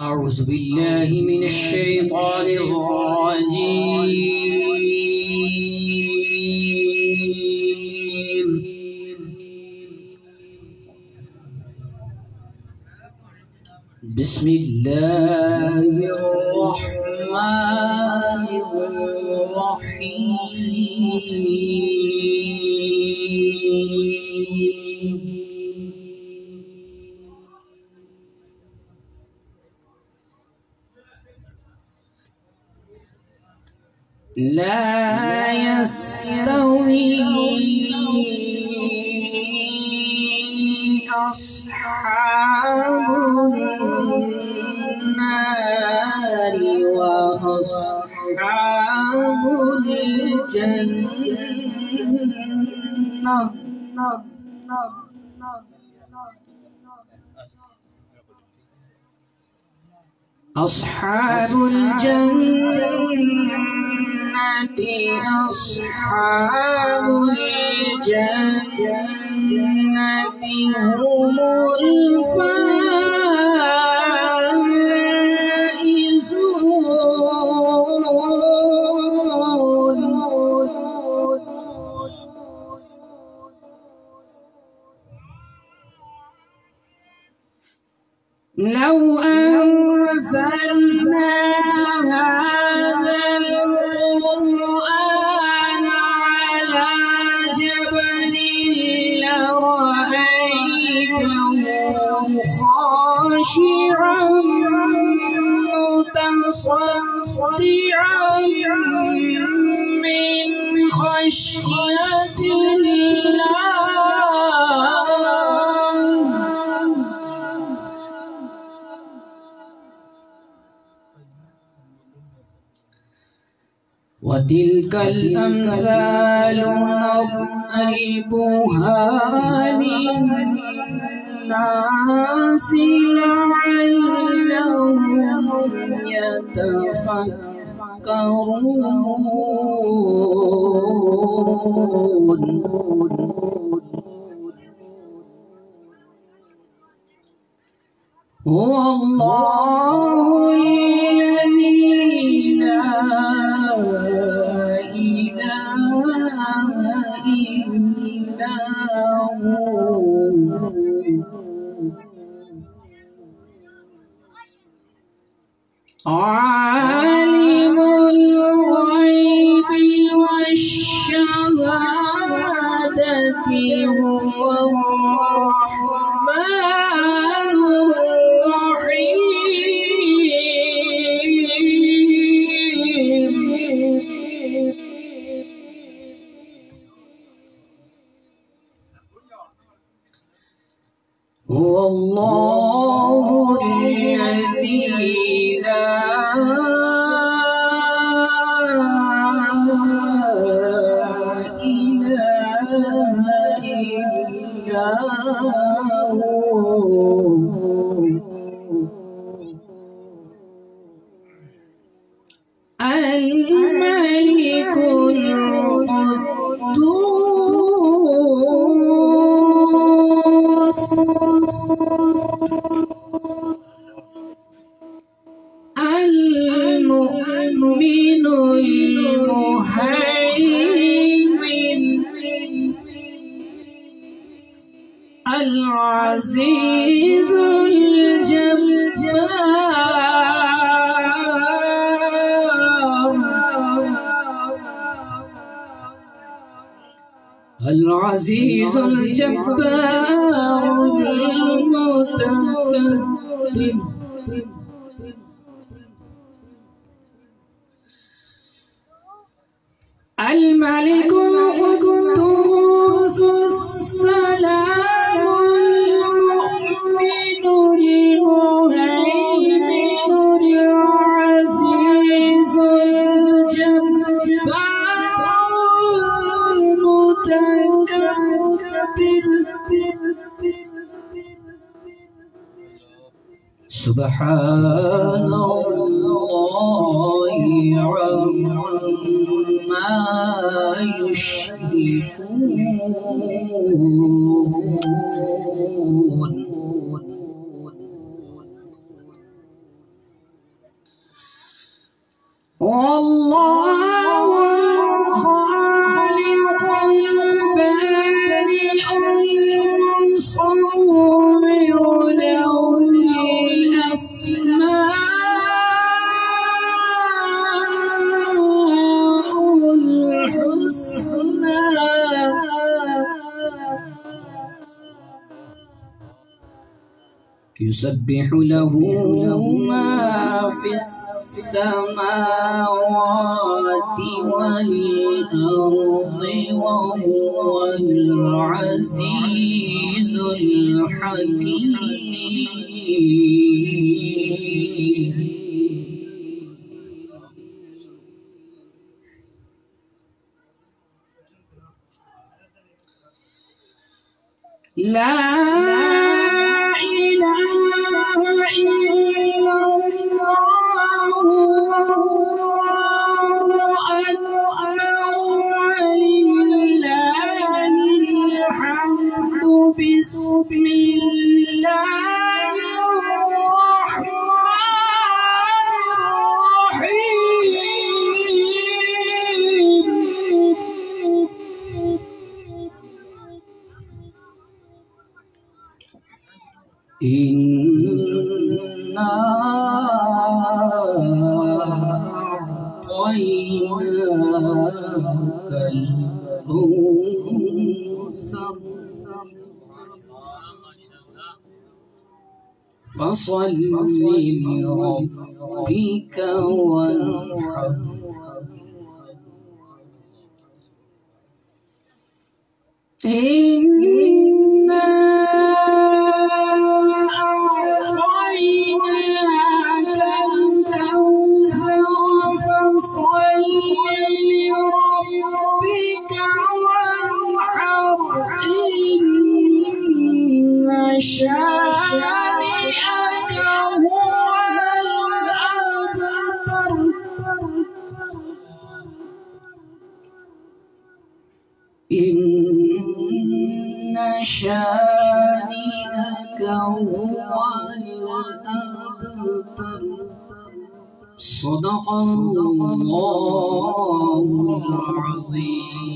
أعوذ بالله من الشيطان الرجيم. بسم الله الرحمن الرحيم. لا يستوي أصحاب النار وأصحاب الجنة. أصحاب الجنة أصحاب الجنة هم الفائزون. لو أنزلنا هذا القرآن على جبل لرأيته خاشعا متصدعا من خشية الله. وتلك الأمثال نضربها للناس لعلهم يتفكرون. هو الله الذي لا إله إلا هو عالم الغيب والشهادة هو الرحمن الرحيم. هو الله الذي لا إله إلا هو الملك القدوس المؤمن المهيمن العزيز الجبار. العزيز الجبار المتكبر. الملك القدوس السلام المؤمن المهيمن العزيز الجبار المتكبر. سبحان الله عما يشركون. والله الخالق البارئ المصور له الأسماء الحسنى يسبح له ما في السماوات والأرض وهو العزيز الحكيم. لا بسم الله الرحمن الرحيم. إنا أعطيناك الكوثر فصل لربك وانحر. إنا أعطيناك الكوثر فصل لربك وانحر. إن شانئك هو الأبتر. إن شانئك هو الأبتر. صدق الله العظيم.